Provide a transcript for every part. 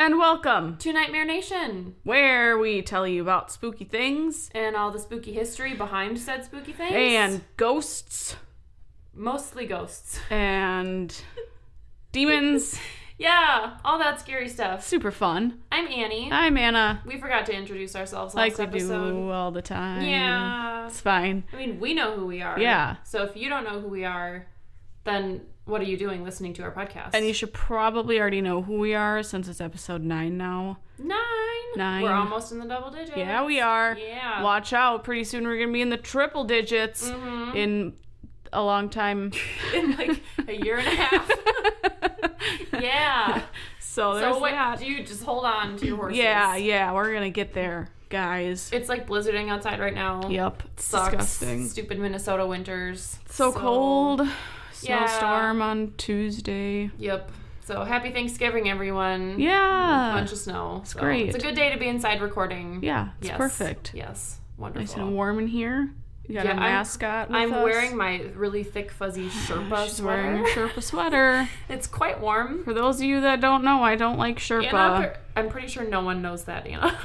And welcome to Nightmare Nation, where we tell you about spooky things and all the spooky history behind said spooky things. And ghosts. Mostly ghosts. And demons. Yeah, all that scary stuff. Super fun. I'm Annie. I'm Anna. We forgot to introduce ourselves last episode. Like we do all the time. Yeah. It's fine. I mean, we know who we are. Yeah. So if you don't know who we are, then what are you doing listening to our podcast? And you should probably already know who we are since it's episode 9 now. 9. We're almost in the double digits. Yeah, we are. Yeah. Watch out. Pretty soon we're going to be in the triple digits in a long time. In like a year and a half. Yeah. So there's that. You just hold on to your horses. Yeah, we're going to get there, guys. It's like blizzarding outside right now. Yep. It's Sucks. Disgusting. Stupid Minnesota winters. So cold. Yeah. Snowstorm on Tuesday. Yep. So happy Thanksgiving, everyone. Yeah. A bunch of snow. It's great. It's a good day to be inside recording. Yeah, it's perfect. Yes. Wonderful. Nice and warm in here. You got a mascot with I'm us. wearing my really thick, fuzzy Sherpa She's sweater. wearing a Sherpa sweater. It's quite warm. For those of you that don't know, I don't like Sherpa. Anna, I'm pretty sure no one knows that, Anna.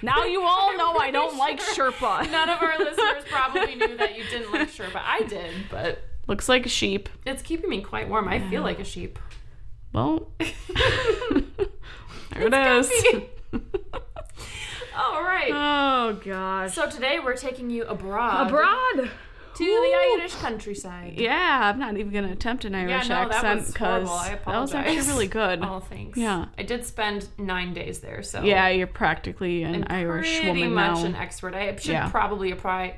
Now you all know I don't like Sherpa. None of our listeners probably knew that you didn't like Sherpa. I did, but... Looks like a sheep. It's keeping me quite warm. I feel like a sheep. Well, there it is. All right. Oh, gosh. So today we're taking you abroad. To the Irish countryside. Yeah, I'm not even going to attempt an Irish accent because that was actually really good. Oh, thanks. Yeah. I did spend 9 days there, so. Yeah, you're practically an Irish woman now. Pretty much an expert. I should probably apply.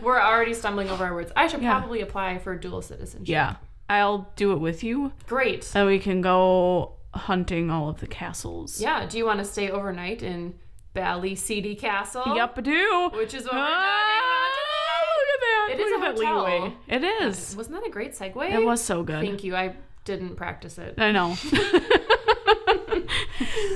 We're already stumbling over our words. I should probably apply for dual citizenship. Yeah. I'll do it with you. Great. So we can go hunting all of the castles. Yeah. Do you want to stay overnight in Ballyseede Castle? Yup, I do. Which is what we're talking about today. Look at that. It is a hotel. Leeway. It is. Wasn't that a great segue? It was so good. Thank you. I didn't practice it. I know.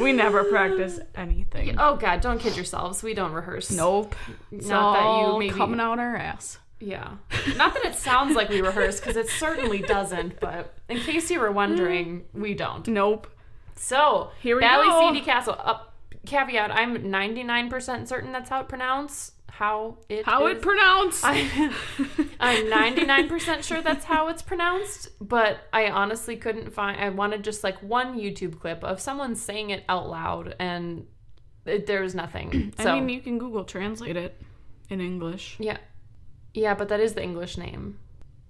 We never practice anything. Oh, God. Don't kid yourselves. We don't rehearse. Nope. It's not that you maybe... coming out our ass. Yeah. Not that it sounds like we rehearse, because it certainly doesn't, but in case you were wondering, we don't. Nope. So, here we Ballyseede Castle. Caveat, I'm 99% certain that's how it pronounced. How it pronounced. I'm 99% sure that's how it's pronounced, but I honestly couldn't find... I wanted just like one YouTube clip of someone saying it out loud, and there was nothing. So, I mean, you can Google Translate it in English. Yeah. Yeah, but that is the English name.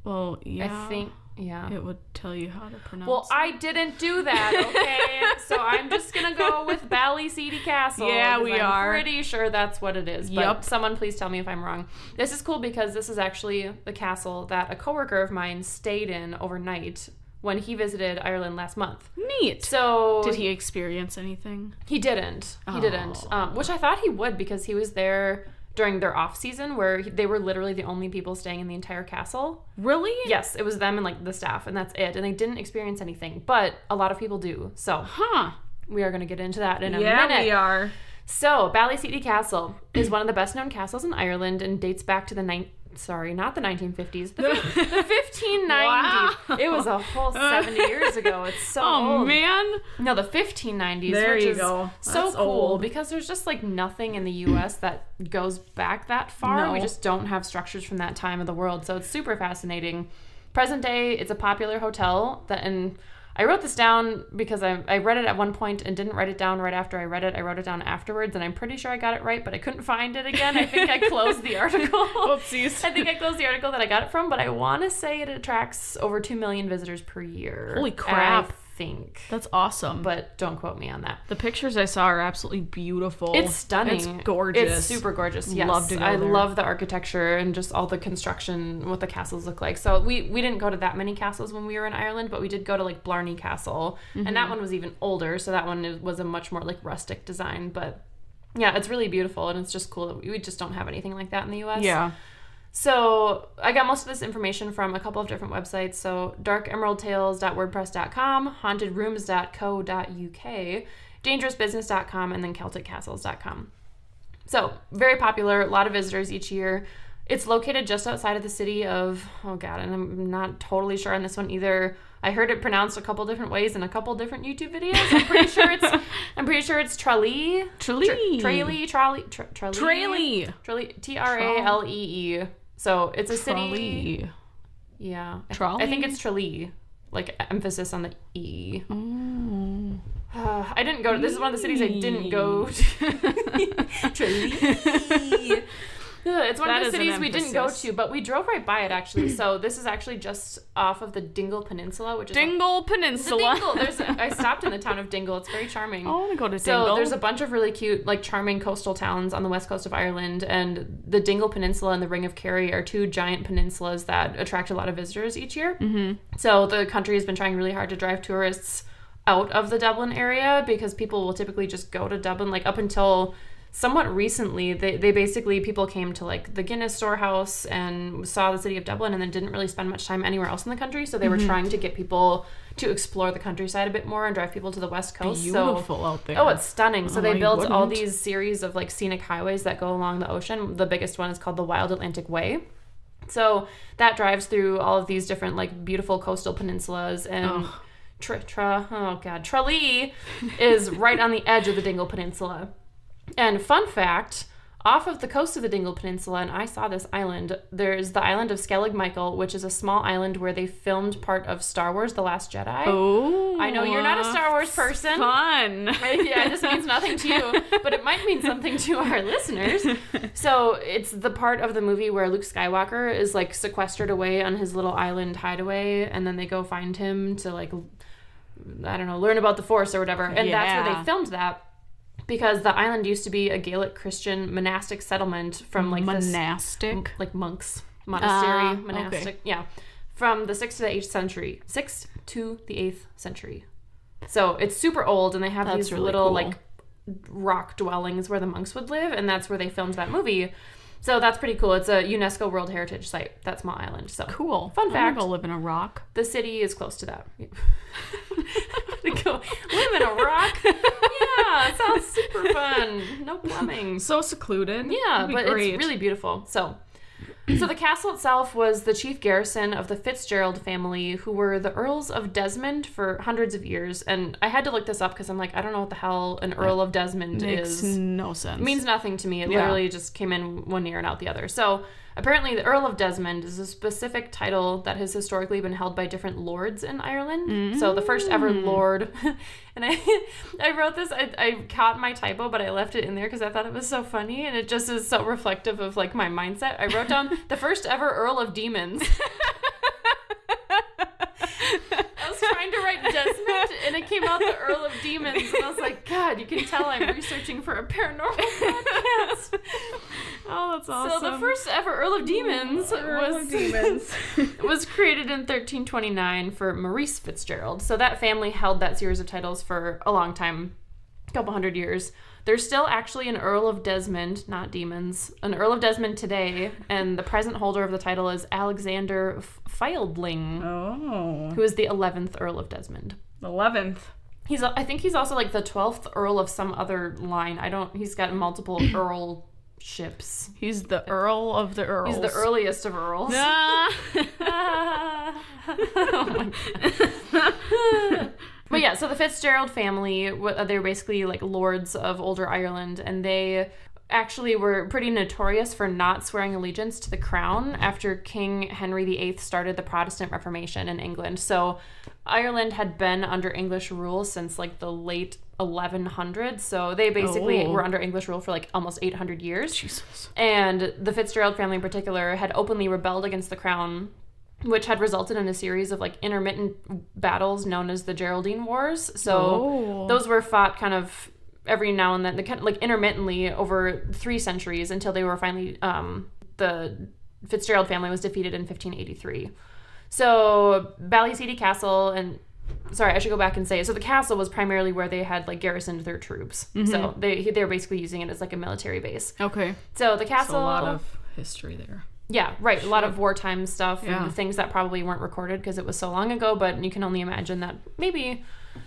Well, yeah. I think, yeah. It would tell you how to pronounce Well, it. I didn't do that, okay? So I'm just going to go with Ballyseede Castle. Yeah, we are. I'm pretty sure that's what it is. But someone please tell me if I'm wrong. This is cool because this is actually the castle that a coworker of mine stayed in overnight when he visited Ireland last month. Neat. So... Did he experience anything? He didn't. He didn't. Which I thought he would because he was there... during their off season where they were literally the only people staying in the entire castle. Really? Yes, it was them and like the staff, and that's it. And they didn't experience anything, but a lot of people do. So we are going to get into that in a minute. Yeah, we are. So Ballyseede Castle is one of the best known castles in Ireland and dates back to the not the 1950s, the 1590s. Wow. It was a whole 70 years ago. It's so old. Oh, man. No, the 1590s, there which you is go. so That's cool old. because there's just like nothing in the U.S. that goes back that far. No. We just don't have structures from that time of the world, so it's super fascinating. Present day, it's a popular hotel and I wrote this down because I read it at one point and didn't write it down right after I read it. I wrote it down afterwards, and I'm pretty sure I got it right, but I couldn't find it again. I think I closed the article. Whoopsies. I think I closed the article that I got it from, but I want to say it attracts over 2 million visitors per year. Holy crap. I think. That's awesome. But don't quote me on that. The pictures I saw are absolutely beautiful. It's stunning. It's gorgeous. It's super gorgeous. Yes. Love to go I there. love the architecture and just all the construction, what the castles look like. So we didn't go to that many castles when we were in Ireland, but we did go to like Blarney Castle. And that one was even older. So that one was a much more like rustic design. But yeah, it's really beautiful. And it's just cool that we just don't have anything like that in the U.S. Yeah. So I got most of this information from a couple of different websites. So darkemeraldtales.wordpress.com, hauntedrooms.co.uk, dangerousbusiness.com, and then celticcastles.com. So very popular, a lot of visitors each year. It's located just outside of the city of, oh God, and I'm not totally sure on this one either, I heard it pronounced a couple different ways in a couple different YouTube videos. I'm pretty sure it's Tralee. Tralee. Tralee. Tralee. So it's a city. Yeah. I think it's Tralee. Like emphasis on the E. Mm. I didn't go to. This is one of the cities I didn't go to. Tralee. It's one of the cities we didn't go to, but we drove right by it, actually. So this is actually just off of the Dingle Peninsula, which is... Peninsula. I stopped in the town of Dingle. It's very charming. I want to go to Dingle. So there's a bunch of really cute, like, charming coastal towns on the west coast of Ireland, and the Dingle Peninsula and the Ring of Kerry are two giant peninsulas that attract a lot of visitors each year. Mm-hmm. So the country has been trying really hard to drive tourists out of the Dublin area, because people will typically just go to Dublin, like, up until... Somewhat recently, they basically, people came to like the Guinness storehouse and saw the city of Dublin and then didn't really spend much time anywhere else in the country. So they were trying to get people to explore the countryside a bit more and drive people to the west coast. Beautiful out there. Oh, it's stunning. So they built all these series of like scenic highways that go along the ocean. The biggest one is called the Wild Atlantic Way. So that drives through all of these different like beautiful coastal peninsulas, and Tralee is right on the edge of the Dingle Peninsula. And fun fact, off of the coast of the Dingle Peninsula, and I saw this island, there's the island of Skellig Michael, which is a small island where they filmed part of Star Wars: The Last Jedi. Oh, I know you're not a Star Wars person. Fun. Yeah, this means nothing to you, but it might mean something to our listeners. So it's the part of the movie where Luke Skywalker is like sequestered away on his little island hideaway, and then they go find him to like, I don't know, learn about the Force or whatever. And that's where they filmed that. Because the island used to be a Gaelic Christian monastic settlement from like monastic, like monks, monastery, monastic, okay. Yeah, from the 6th to the 8th century, 6th to the 8th century. So it's super old, and they have these really little cool, like rock dwellings where the monks would live, and that's where they filmed that movie. So that's pretty cool. It's a UNESCO World Heritage Site, that small island. So cool. Fun fact. I'm gonna go live in a rock. The city is close to that. To go live in a rock? Yeah, it sounds super fun. No plumbing. So secluded. Yeah, but great. It's really beautiful. So the castle itself was the chief garrison of the Fitzgerald family, who were the Earls of Desmond for hundreds of years. And I had to look this up because I'm like, I don't know what the hell an Earl of Desmond is. Makes no sense. It means nothing to me. It literally just came in one ear and out the other. So apparently the Earl of Desmond is a specific title that has historically been held by different lords in Ireland. Mm-hmm. So the first ever lord, and I wrote this, I caught my typo, but I left it in there because I thought it was so funny, and it just is so reflective of like my mindset. I wrote down the first ever Earl of Demons. I was trying to write Desmond, and it came out the Earl of Demons, and I was like, God, you can tell I'm researching for a paranormal podcast. Oh, that's awesome. So the first ever Earl of Demons was created in 1329 for Maurice Fitzgerald. So that family held that series of titles for a long time, a couple hundred years. There's still actually an Earl of Desmond, not demons, an Earl of Desmond today, and the present holder of the title is Alexander Fieldling, who is the 11th Earl of Desmond. 11th. I think he's also like the 12th Earl of some other line. He's got multiple Earl ships. He's the Earl of the Earls. He's the earliest of Earls. Oh my God. But yeah, so the Fitzgerald family, they were basically like lords of older Ireland, and they actually were pretty notorious for not swearing allegiance to the crown after King Henry VIII started the Protestant Reformation in England. So Ireland had been under English rule since like the late 1100s, so they basically were under English rule for like almost 800 years. Jesus. And the Fitzgerald family in particular had openly rebelled against the crown, which had resulted in a series of like intermittent battles known as the Geraldine Wars. So those were fought kind of every now and then, like intermittently over 3 centuries, until they were finally, the Fitzgerald family was defeated in 1583. So Ballyseede Castle, and sorry, I should go back and say, so the castle was primarily where they had like garrisoned their troops. Mm-hmm. So they were basically using it as like a military base. Okay. So the castle, so a lot of history there. Yeah, right. A lot of wartime stuff and things that probably weren't recorded because it was so long ago, but you can only imagine that maybe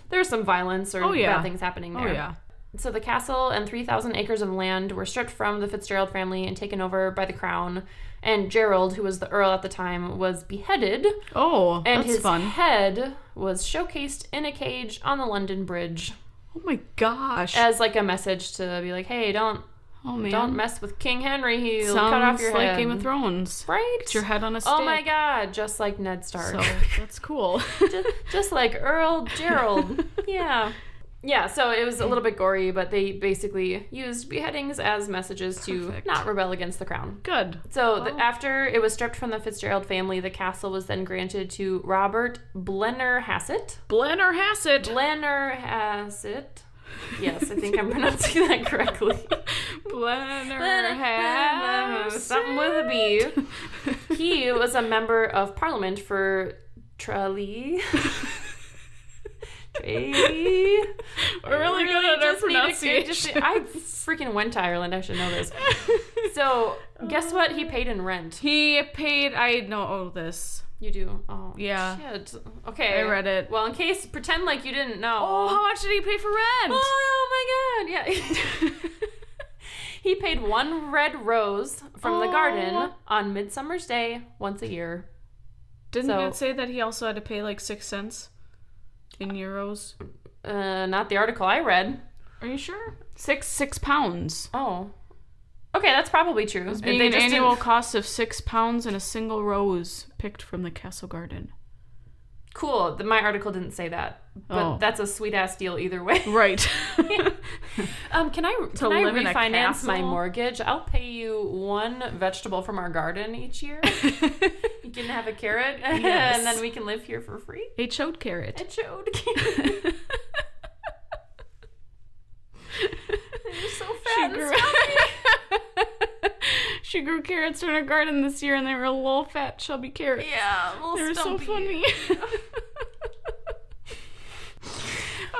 there's some violence or bad things happening there. Oh, yeah. So the castle and 3,000 acres of land were stripped from the Fitzgerald family and taken over by the crown. And Gerald, who was the earl at the time, was beheaded. Oh, and that's his fun. head was showcased in a cage on the London Bridge. Oh my gosh. As like a message to be like, hey, don't mess with King Henry. He'll cut off your Sounds like head. Game of Thrones. Right? Get your head on a stick. Oh my god, just like Ned Stark. So, that's cool. just like Earl Gerald. Yeah. Yeah, so it was a little bit gory, but they basically used beheadings as messages to not rebel against the crown. Good. So after it was stripped from the Fitzgerald family, the castle was then granted to Robert Blennerhassett. Blennerhassett. Yes, I think I'm pronouncing that correctly. Blennerhassett. Something with a B. He was a member of Parliament for Tralee. We're really good at our pronunciation. I freaking went to Ireland. I should know this. So, guess what he paid in rent? I know this. You do? Oh, yeah. Shit. Okay. I read it. Well, in case, pretend like you didn't know. Oh, how much did he pay for rent? Oh my god. Yeah. He paid one red rose from the garden on Midsummer's Day once a year. Didn't it say that he also had to pay like 6 cents? In euros? Not the article I read. Are you sure? Six pounds. Oh. Okay, that's probably true. It was being an annual cost of £6 and a single rose picked from the castle garden. Cool. My article didn't say that. But that's a sweet-ass deal either way. Right. Can I refinance my mortgage? I'll pay you one vegetable from our garden each year. You can have a carrot, yes. And then we can live here for free. A chode carrot. You're so fat and stuffy. She grew carrots in her garden this year, and they were a little fat, chubby carrots. Yeah, a little they were stumpy. so funny.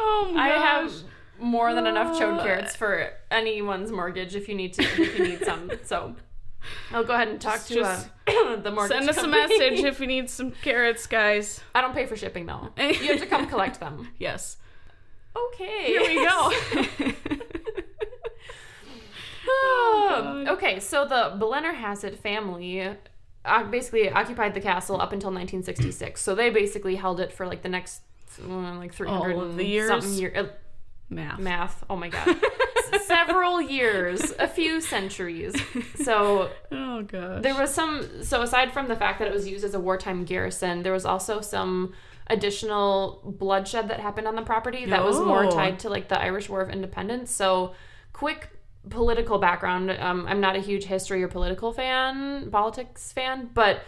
Oh my gosh. I have more than enough chode carrots for anyone's mortgage if you need some. So I'll go ahead and talk to the mortgage Send us company. a message if you need some carrots, guys. I don't pay for shipping though. You have to come collect them. Yes. Okay. Here we go. Okay, so the Blennerhassett family basically occupied the castle up until 1966. So they basically held it for like the next 300 all of the years. Something year. Math. Oh my god. Several years, a few centuries. So oh gosh. there was so aside from the fact that it was used as a wartime garrison, there was also some additional bloodshed that happened on the property that was more tied to like the Irish War of Independence. So quick political background. I'm not a huge history or politics fan, but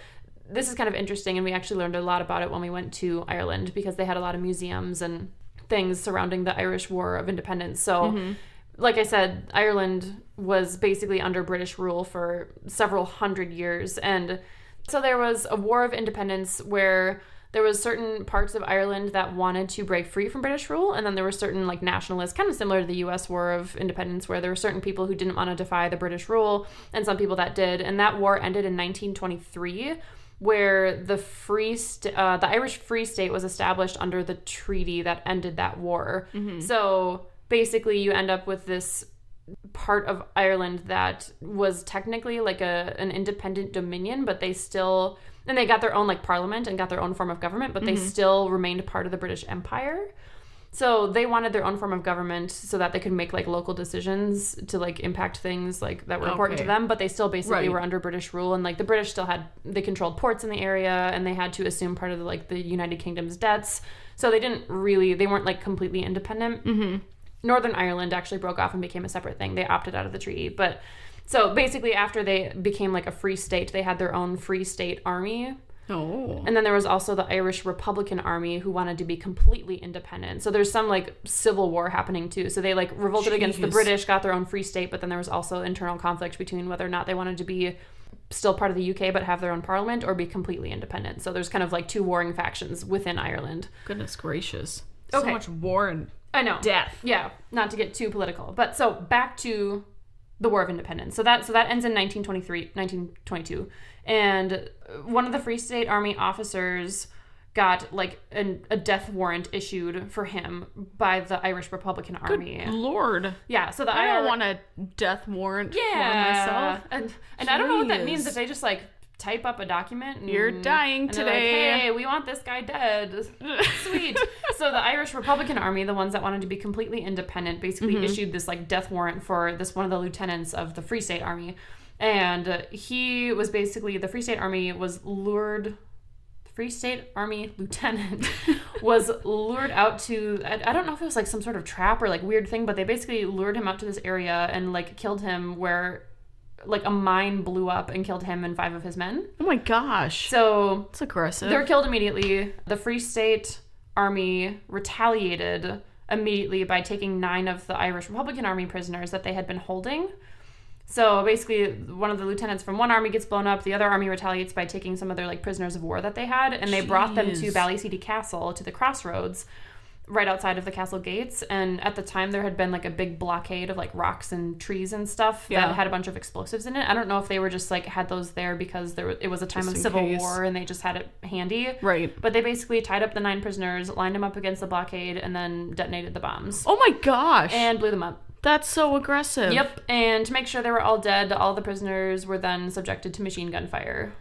this is kind of interesting, and we actually learned a lot about it when we went to Ireland because they had a lot of museums and things surrounding the Irish War of Independence. So, like I said, Ireland was basically under British rule for several hundred years, and so there was a War of Independence where there was certain parts of Ireland that wanted to break free from British rule, and then there were certain like nationalists, kind of similar to the U.S. War of Independence, where there were certain people who didn't want to defy the British rule, and some people that did. And that war ended in 1923, where the Irish Free State was established under the treaty that ended that war. So basically, you end up with this part of Ireland that was technically like an independent dominion, but they still. And they got their own like parliament and got their own form of government, but they still remained part of the British Empire. So they wanted their own form of government so that they could make like local decisions to like impact things like that were important to them, but they still basically were under British rule, and like the British still they controlled ports in the area, and they had to assume part of the United Kingdom's debts. So they weren't like completely independent. Northern Ireland actually broke off and became a separate thing. They opted out of the treaty, but so basically after they became like a free state, they had their own free state army. Oh. And then there was also the Irish Republican Army who wanted to be completely independent. So there's some like civil war happening too. So they like revolted against the British, got their own free state, but then there was also internal conflict between whether or not they wanted to be still part of the UK but have their own parliament or be completely independent. So there's kind of like two warring factions within Ireland. Goodness gracious. So much war and death. Yeah, not to get too political. But so back to the War of Independence. So that ends in 1922. And one of the Free State Army officers got like a death warrant issued for him by the Irish Republican Army. Good Lord. Yeah, so I don't want a death warrant for myself. And I don't know what that means if they just like type up a document and you're dying and today. Like, hey, we want this guy dead. Sweet. So the Irish Republican Army, the ones that wanted to be completely independent, basically issued this like death warrant for this one of the lieutenants of the Free State Army. And he was basically, the Free State Army was lured, the Free State Army lieutenant was lured out to, I don't know if it was like some sort of trap or like weird thing, but they basically lured him out to this area and like killed him where like a mine blew up and killed him and 5 of his men. Oh my gosh. So it's aggressive. They were killed immediately. The Free State Army retaliated immediately by taking 9 of the Irish Republican Army prisoners that they had been holding. So basically, one of the lieutenants from one army gets blown up. The other army retaliates by taking some of their like prisoners of war that they had, and they brought them to Ballyseede Castle, to the crossroads, right outside of the castle gates. And at the time, there had been like a big blockade of like rocks and trees and stuff that had a bunch of explosives in it. I don't know if they were just like had those there because it was a time of civil war and they just had it handy. Right. But they basically tied up the 9 prisoners, lined them up against the blockade, and then detonated the bombs. Oh my gosh. And blew them up. That's so aggressive. Yep, and to make sure they were all dead, all the prisoners were then subjected to machine gun fire.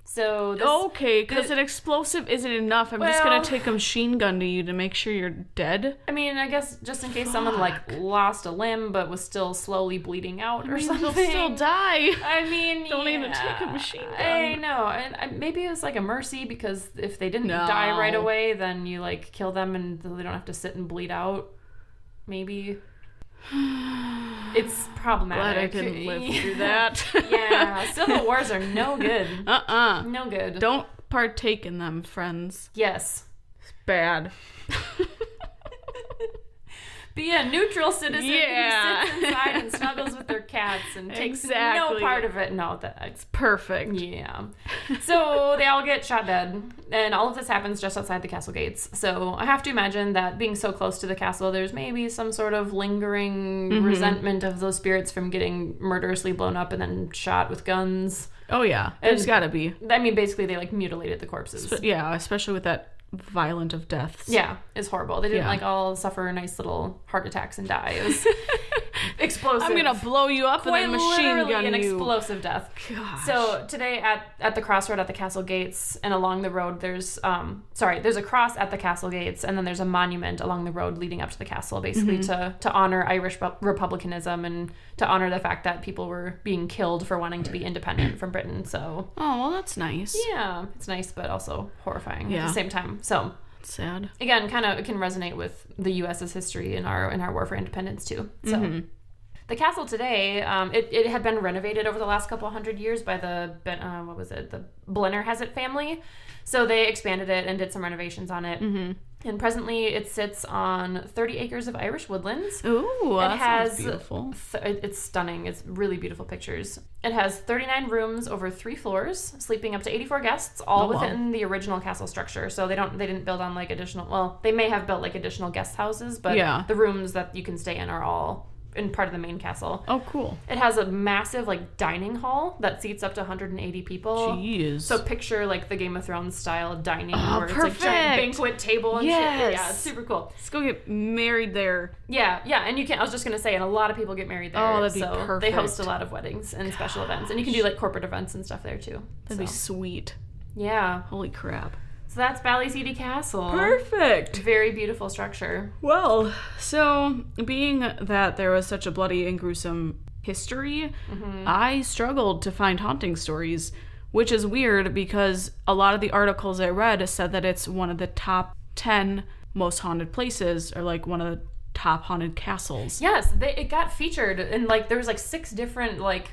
So okay, because an explosive isn't enough. I'm just going to take a machine gun to you to make sure you're dead. I mean, I guess just in case someone, like, lost a limb but was still slowly bleeding out or something. They'll still die. I mean, don't even take a machine gun. I know, and maybe it was like a mercy because if they didn't die right away, then you, like, kill them and they don't have to sit and bleed out. Maybe. It's problematic. Glad I didn't live through that. Yeah, civil wars are no good. No good. Don't partake in them, friends. Yes. It's bad. Be a neutral citizen who sits inside and snuggles with their cats and takes no part of it. No, that's perfect. Yeah. So they all get shot dead, and all of this happens just outside the castle gates. So I have to imagine that being so close to the castle, there's maybe some sort of lingering resentment of those spirits from getting murderously blown up and then shot with guns. Oh yeah, there's gotta be. I mean, basically they like mutilated the corpses. Yeah, especially with that violent of deaths. Yeah, it's horrible. They didn't like all suffer nice little heart attacks and die. It was explosive. I'm gonna blow you up and then machine gun you. An explosive death. Gosh. So today at the crossroad at the castle gates and along the road there's a cross at the castle gates and then there's a monument along the road leading up to the castle, basically to honor Irish republicanism and to honor the fact that people were being killed for wanting to be independent from Britain. So well, that's nice. Yeah, it's nice but also horrifying at the same time. So sad. Again, kind of can resonate with the U.S.'s history in our war for independence too. So the castle today, it had been renovated over the last couple hundred years by the Blennerhassett family. So they expanded it and did some renovations on it. And presently it sits on 30 acres of Irish woodlands. Ooh, that sounds beautiful. It's stunning. It's really beautiful pictures. It has 39 rooms over 3 floors, sleeping up to 84 guests, all within the original castle structure. So they didn't build on like additional, well, they may have built like additional guest houses, but the rooms that you can stay in are all in part of the main castle. Oh, cool. It has a massive like dining hall that seats up to 180 people. Jeez. So picture like the Game of Thrones style of dining where perfect. it's like giant banquet table and shit. Yeah, it's super cool. Let's go get married there. Yeah, and you can, I was just going to say, and a lot of people get married there. Oh, that'd be perfect. They host a lot of weddings and special events. And you can do like corporate events and stuff there too. That'd be sweet. Yeah. Holy crap. So that's Ballyseede Castle. Perfect. Very beautiful structure. Well, so being that there was such a bloody and gruesome history, I struggled to find haunting stories, which is weird because a lot of the articles I read said that it's one of the top 10 most haunted places or like one of the top haunted castles. Yes, it got featured and like there was like 6 different like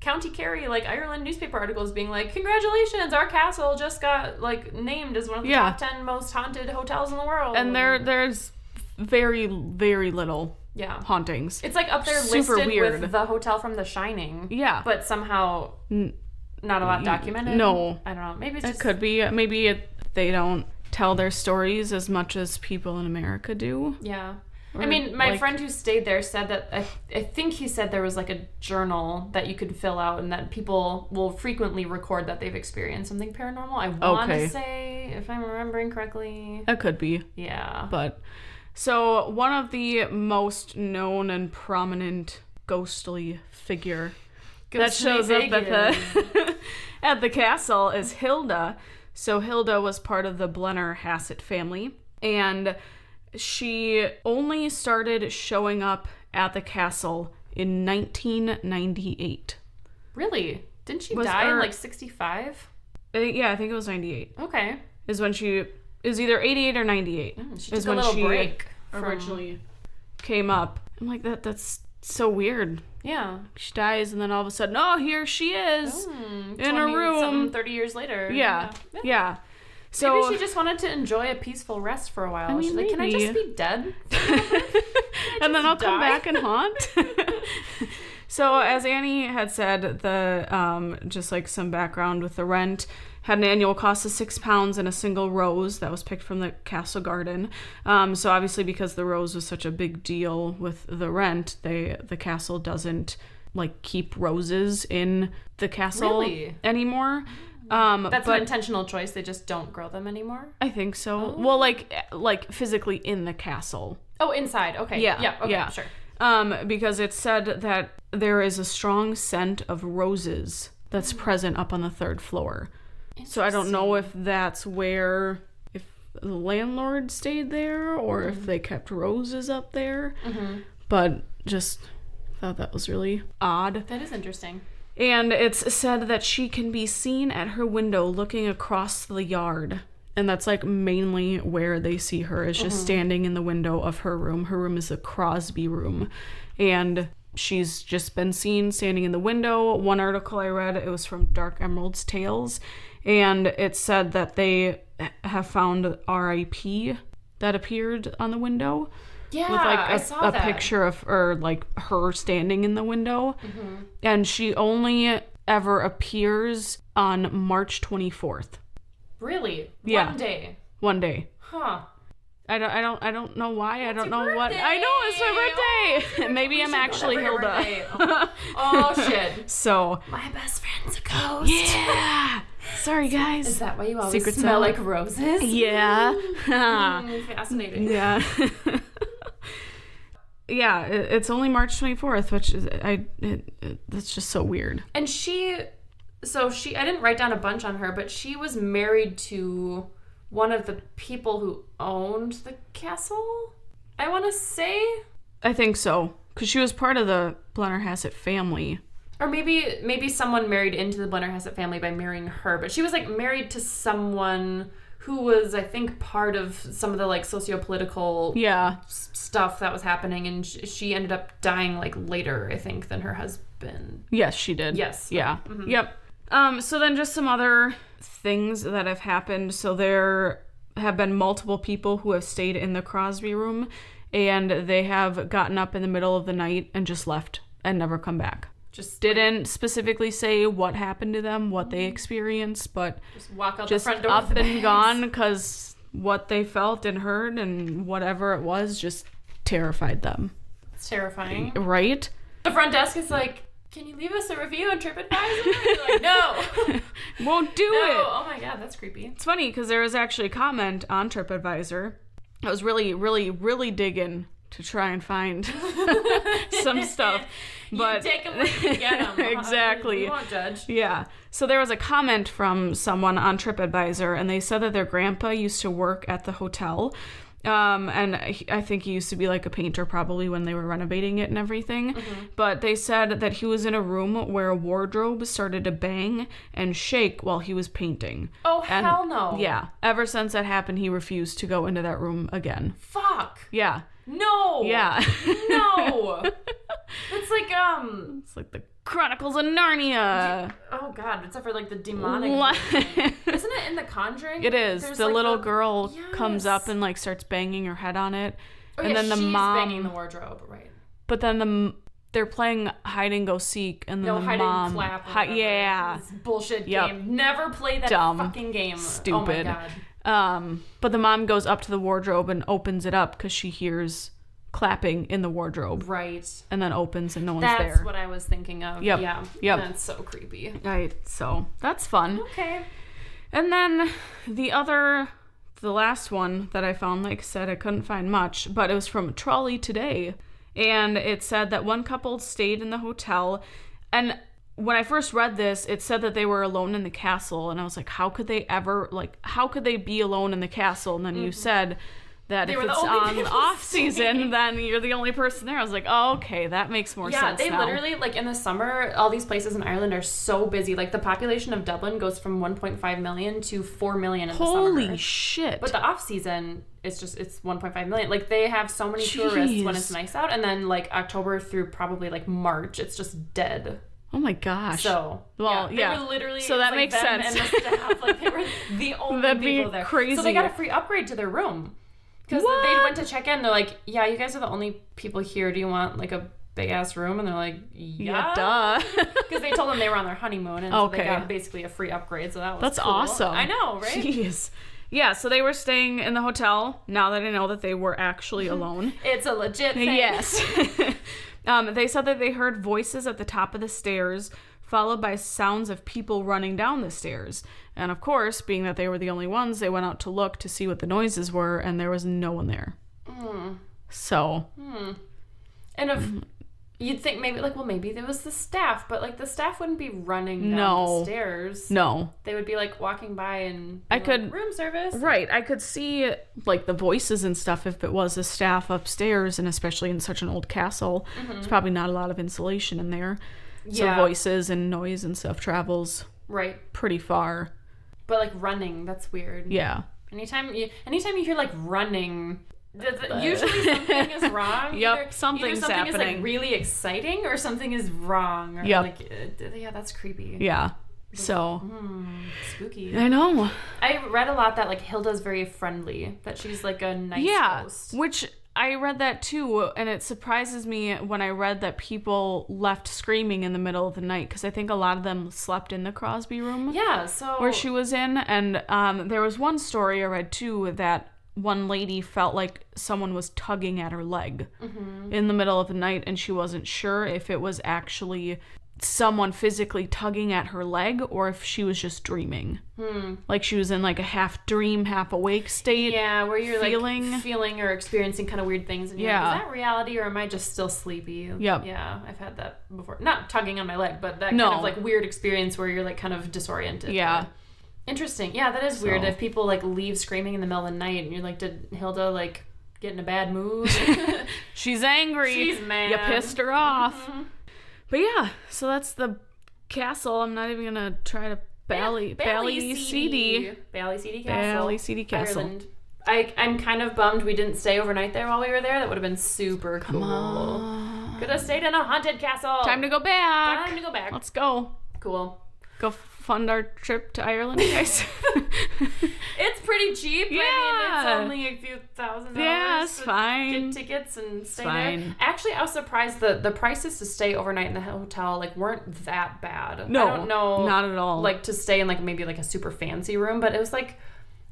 County Kerry, like Ireland newspaper articles being like, congratulations, our castle just got like named as one of the top 10 most haunted hotels in the world. And there's very, very little hauntings. It's like up there super listed weird with the hotel from The Shining. Yeah. But somehow not a lot documented. No. I don't know. Maybe it's just... It could be. Maybe they don't tell their stories as much as people in America do. Yeah. I mean, my friend who stayed there said that, I think he said there was like a journal that you could fill out and that people will frequently record that they've experienced something paranormal. I want to say, if I'm remembering correctly. It could be. Yeah. But, so one of the most known and prominent ghostly figure that shows up at the castle is Hilda. So Hilda was part of the Blennerhassett family, and she only started showing up at the castle in 1998. Really? Didn't she die in like 65? Yeah, I think it was 98. Okay. Is when she is either 88 or 98. She took a little break. Originally came up. I'm like, that's so weird. Yeah. She dies, and then all of a sudden, oh, here she is in a room. 30 years later. Yeah. So maybe she just wanted to enjoy a peaceful rest for a while. I mean, she's like, can I just be dead? And then I'll come back and haunt. So as Annie had said, the just like some background with the rent, had an annual cost of £6 and a single rose that was picked from the castle garden. So obviously because the rose was such a big deal with the rent, the castle doesn't like keep roses in the castle anymore. That's an intentional choice. They just don't grow them anymore? I think so. Oh. Well, like physically in the castle. Oh, inside. Okay. Yeah. Okay. Sure. Because it's said that there is a strong scent of roses that's present up on the 3rd floor. So I don't know if that's where, if the landlord stayed there or if they kept roses up there. But just thought that was really odd. That is interesting. And it's said that she can be seen at her window looking across the yard. And that's like mainly where they see her, is just standing in the window of her room. Her room is the Crosby room. And she's just been seen standing in the window. One article I read, it was from Dark Emerald's Tales. And it said that they have found R.I.P. that appeared on the window. Yeah, with like I saw that. Picture of, or like her standing in the window. And she only ever appears on March 24th. Really? Yeah. One day. Huh. I don't know why. I don't know birthday. what. I know it's my birthday. Oh, maybe I'm actually Hilda. Oh shit. So my best friend's a ghost. Yeah. Sorry guys. Is that why you always smell like roses? Yeah. Fascinating. Yeah. Yeah, it's only March 24th, which is that's just so weird. And I didn't write down a bunch on her, but she was married to one of the people who owned the castle, I want to say. I think so, because she was part of the Blennerhassett family. Or maybe someone married into the Blennerhassett family by marrying her, but she was like married to someone who was, I think, part of some of the like socio-political stuff that was happening, and she ended up dying like later, I think, than her husband. Yes, she did. Yes. Yeah. Yep. So then just some other things that have happened. So there have been multiple people who have stayed in the Crosby room, and they have gotten up in the middle of the night and just left and never come back. Just didn't specifically say what happened to them, what they experienced, but just walk out just the front door up and gone, because what they felt and heard and whatever it was just terrified them. It's terrifying. Right? The front desk is like, can you leave us a review on TripAdvisor? And you're like, no. Won't do it. Oh my God, that's creepy. It's funny because there was actually a comment on TripAdvisor. I was really, really, really digging to try and find some stuff. But you take them when you get them. Exactly. We won't judge. Yeah. So there was a comment from someone on TripAdvisor, and they said that their grandpa used to work at the hotel. And I think he used to be like a painter probably when they were renovating it and everything. But they said that he was in a room where a wardrobe started to bang and shake while he was painting. Oh, and, hell no. Yeah. Ever since that happened, he refused to go into that room again. Fuck. Yeah. No. Yeah. No. It's like It's like the Chronicles of Narnia. Oh God! Except for like the demonic. Isn't it in The Conjuring? It is. There's the like little girl comes up and like starts banging her head on it, and then the mom banging the wardrobe, right? But then they're playing hide and go seek, and then the hide mom and clap. This bullshit game. Never play that fucking game. Stupid. Oh my God. But the mom goes up to the wardrobe and opens it up because she hears clapping in the wardrobe. Right. And then opens and no one's That's there. That's what I was thinking of. Yep. Yeah. Yep. That's so creepy. Right. So that's fun. Okay. And then the last one that I found, like I said, I couldn't find much, but it was from Trolley Today. And it said that one couple stayed in the hotel. And when I first read this, it said that they were alone in the castle. And I was like, how could they be alone in the castle? And then you said that if it's on off season, then you're the only person there. I was like, oh, okay, that makes more sense. Yeah, they literally, like, in the summer, all these places in Ireland are so busy. Like, the population of Dublin goes from 1.5 million to 4 million in the summer. Holy shit. But the off season, it's 1.5 million. Like, they have so many tourists when it's nice out, and then, like, October through probably, like, March, it's just dead. Oh my gosh. So, well, yeah. They were literally, so that makes sense. And the staff, like, they were the only That'd people there. Crazy. So they got a free upgrade to their room. Because they went to check in, they're like, yeah, you guys are the only people here. Do you want, like, a big-ass room? And they're like, yeah. Duh. Because they told them they were on their honeymoon, and so they got basically a free upgrade, so that's cool. Awesome. I know, right? Jeez. Yeah, so they were staying in the hotel, now that I know that they were actually alone. It's a legit thing. Yes. They said that they heard voices at the top of the stairs, followed by sounds of people running down the stairs. And of course, being that they were the only ones, they went out to look to see what the noises were, and there was no one there. So. And if you'd think maybe there was the staff, but, like, the staff wouldn't be running down the stairs. No. They would be, like, walking by and room service. Right. I could see, like, the voices and stuff if it was a staff upstairs, and especially in such an old castle. There's probably not a lot of insulation in there. So voices and noise and stuff travels pretty far. But, like, running, that's weird. Yeah. Anytime you hear, like, running, usually something is wrong. Yep, something's something happening. Is, like, really exciting or something is wrong. Or, like, yeah, that's creepy. Yeah. So. Spooky. I know. I read a lot that, like, Hilda's very friendly. That she's, like, a nice host. Which I read that too, and it surprises me when I read that people left screaming in the middle of the night, because I think a lot of them slept in the Crosby room. Yeah, so where she was in, and there was one story I read too that one lady felt like someone was tugging at her leg in the middle of the night, and she wasn't sure if it was actually someone physically tugging at her leg or if she was just dreaming. Like she was in, like, a half dream, half awake state. Yeah, where you're feeling or experiencing kind of weird things. And you're like, is that reality or am I just still sleepy? Yep. Yeah, I've had that before. Not tugging on my leg, but that kind of, like, weird experience where you're, like, kind of disoriented. Yeah. Interesting. Yeah, that is weird. If people, like, leave screaming in the middle of the night and you're like, did Hilda, like, get in a bad mood? She's angry. She's mad. You pissed her off. But yeah, so that's the castle. I'm not even going to try to Ballyseede Castle. Ireland. I'm kind of bummed we didn't stay overnight there while we were there. That would have been super cool. Come on. Could have stayed in a haunted castle. Time to go back. Let's go. Cool. Go fund our trip to Ireland, guys. It's pretty cheap. Yeah. I mean, it's only a few $1,000. Yeah, it's fine. Get tickets and stay there. Actually, I was surprised the prices to stay overnight in the hotel, like, weren't that bad. No, I don't know, not at all. Like, to stay in, like, maybe, like, a super fancy room, but it was, like,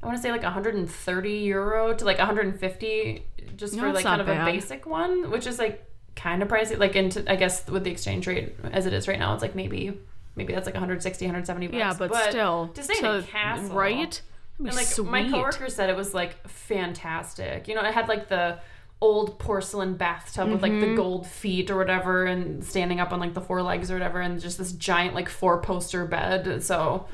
I want to say, like, €130 to, like, 150 just for, like, kind of a basic one, which is, like, kind of pricey. Like, I guess with the exchange rate as it is right now, it's, like, maybe that's like $160, $170. Yeah, but still, to stay in a castle, right? And, like, sweet. My coworker said it was, like, fantastic. You know, it had, like, the old porcelain bathtub with, like, the gold feet or whatever, and standing up on, like, the four legs or whatever, and just this giant, like, 4-poster bed. So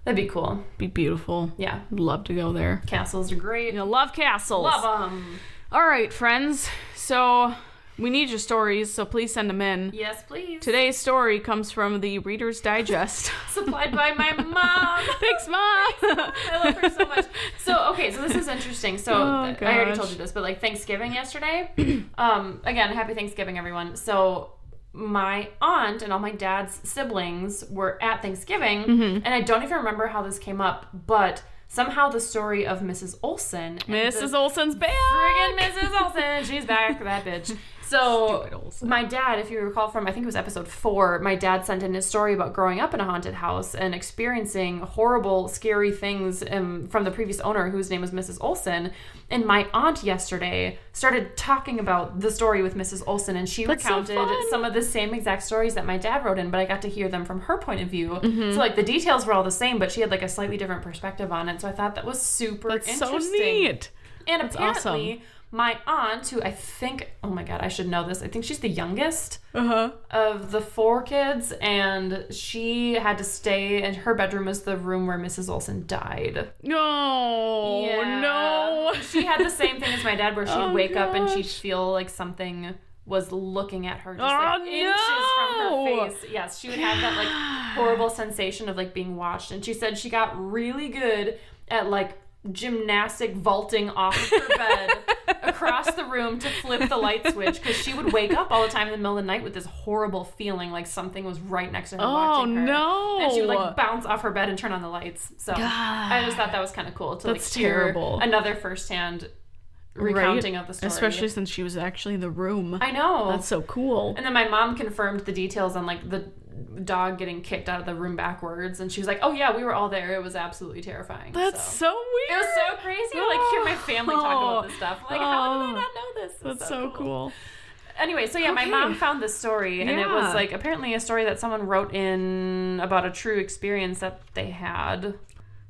that'd be cool. Be beautiful. Yeah, love to go there. Castles are great. Love castles. Love them. All right, friends. So. We need your stories, so please send them in. Yes, please. Today's story comes from the Reader's Digest. Supplied by my mom. Thanks, Mom. I love her so much. So this is interesting. So I already told you this, but, like, Thanksgiving yesterday. Again, happy Thanksgiving, everyone. So my aunt and all my dad's siblings were at Thanksgiving, and I don't even remember how this came up, but somehow the story of Mrs. Olsen. Mrs. Olsen's back. Friggin' Mrs. Olsen. She's back, that bitch. So my dad, if you recall from, I think it was episode 4, my dad sent in his story about growing up in a haunted house and experiencing horrible, scary things from the previous owner, whose name was Mrs. Olson. And my aunt yesterday started talking about the story with Mrs. Olson, and she recounted some of the same exact stories that my dad wrote in, but I got to hear them from her point of view. Mm-hmm. So like the details were all the same, but she had like a slightly different perspective on it. So I thought that was super interesting. So neat. And apparently, my aunt, who I think, oh my God, I should know this. I think she's the youngest of the 4 kids, and she had to stay, and her bedroom was the room where Mrs. Olson died. No. She had the same thing as my dad, where she'd wake up and she'd feel like something was looking at her just inches from her face. Yes, she would have that like horrible sensation of like being watched. And she said she got really good at like gymnastic vaulting off of her bed across the room to flip the light switch, because she would wake up all the time in the middle of the night with this horrible feeling like something was right next to her watching her. No. And she would like bounce off her bed and turn on the lights. So I just thought that was kind of cool to like hear another firsthand recounting of the story. Especially since she was actually in the room. I know. That's so cool. And then my mom confirmed the details on like the dog getting kicked out of the room backwards, and she was like, oh yeah, we were all there. It was absolutely terrifying. That's so weird. It was so crazy to like hear my family talk about this stuff. Like, how did I not know this? That's so cool. Anyway, so yeah, my mom found this story, and it was like apparently a story that someone wrote in about a true experience that they had.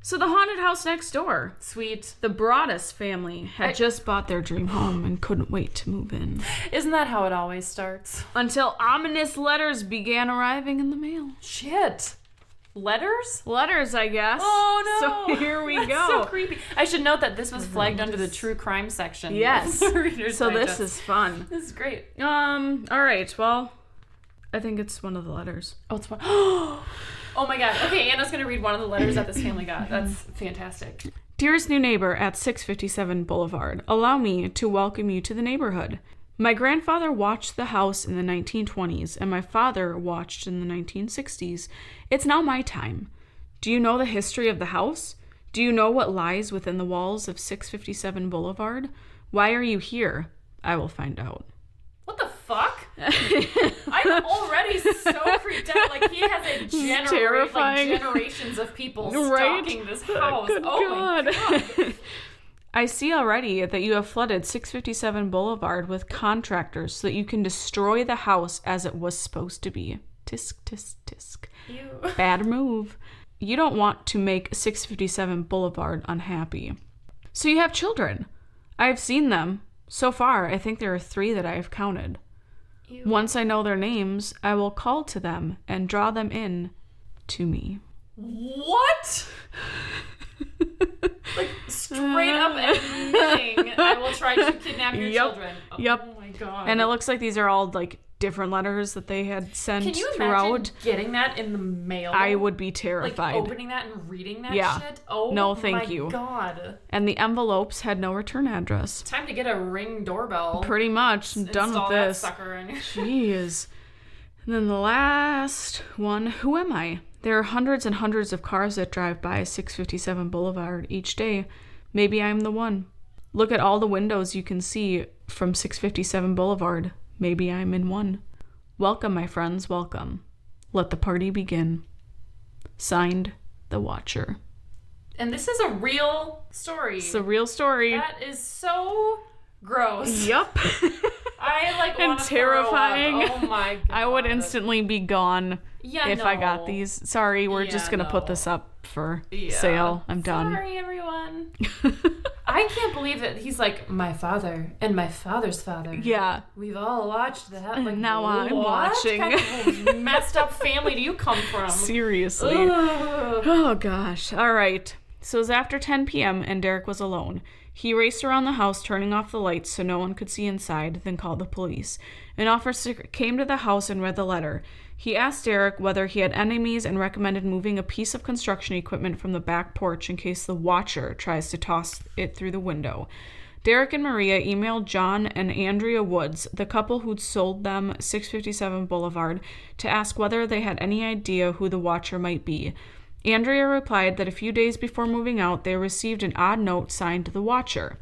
So the haunted house next door. Sweet. The Broaddus family had just bought their dream home and couldn't wait to move in. Isn't that how it always starts? Until ominous letters began arriving in the mail. Shit. Letters? Letters, I guess. Oh, no. So here we go. That's so creepy. I should note that this was flagged under the true crime section. Yes. So this is fun. This is great. All right. Well, I think it's one of the letters. Oh, it's one. Oh my God. Okay, Anna's going to read one of the letters that this family got. That's fantastic. Dearest new neighbor at 657 Boulevard, allow me to welcome you to the neighborhood. My grandfather watched the house in the 1920s, and my father watched in the 1960s. It's now my time. Do you know the history of the house? Do you know what lies within the walls of 657 Boulevard? Why are you here? I will find out. What the fuck? I'm already so freaked out. Like, he has a generations of people stalking this house. Good God. My God. I see already that you have flooded 657 Boulevard with contractors so that you can destroy the house as it was supposed to be. Tisk, tisk, tisk. Ew. Bad move. You don't want to make 657 Boulevard unhappy. So you have children. I've seen them. So far, I think there are 3 that I have counted. Ew. Once I know their names, I will call to them and draw them in to me. What? Like, straight up admitting I will try to kidnap your children. Oh my God. And it looks like these are all, like, different letters that they had sent throughout. Can you imagine getting that in the mail? I would be terrified. Like, opening that and reading that shit? Oh, no, thank you. My God. And the envelopes had no return address. Time to get a Ring doorbell. Pretty much. I'm done with this. That sucker in. Jeez. And then the last one, who am I? There are hundreds and hundreds of cars that drive by 657 Boulevard each day. Maybe I'm the one. Look at all the windows you can see from 657 Boulevard. Maybe I'm in one. Welcome, my friends, welcome. Let the party begin. Signed, The Watcher. And this is a real story. It's a real story. That is so gross. Yup. I like and terrifying. Oh my God. I would instantly be gone if I got these. Sorry, we're just gonna put this up for sale. I'm done. Sorry, everyone. I can't believe it. He's like, my father and my father's father. Yeah. We've all watched that. Like, now I'm watching. What kind of messed up family do you come from? Seriously. Ugh. Oh gosh. All right. So it was after 10 p.m. and Derek was alone. He raced around the house, turning off the lights so no one could see inside, then called the police. An officer came to the house and read the letter. He asked Derek whether he had enemies and recommended moving a piece of construction equipment from the back porch in case the Watcher tries to toss it through the window. Derek and Maria emailed John and Andrea Woods, the couple who'd sold them 657 Boulevard, to ask whether they had any idea who the Watcher might be. Andrea replied that a few days before moving out, they received an odd note signed The Watcher.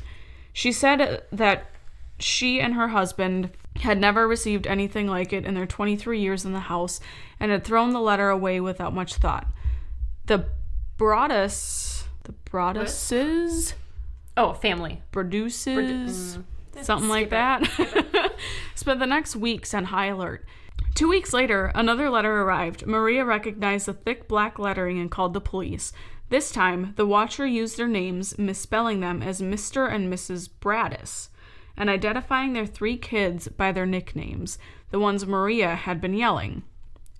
She said that she and her husband had never received anything like it in their 23 years in the house and had thrown the letter away without much thought. The Broadduses... Oh, family. Produces... something like that. Spent the next weeks on high alert. 2 weeks later, another letter arrived. Maria recognized the thick black lettering and called the police. This time, the watcher used their names, misspelling them as Mr. and Mrs. Broaddus, and identifying their 3 kids by their nicknames, the ones Maria had been yelling.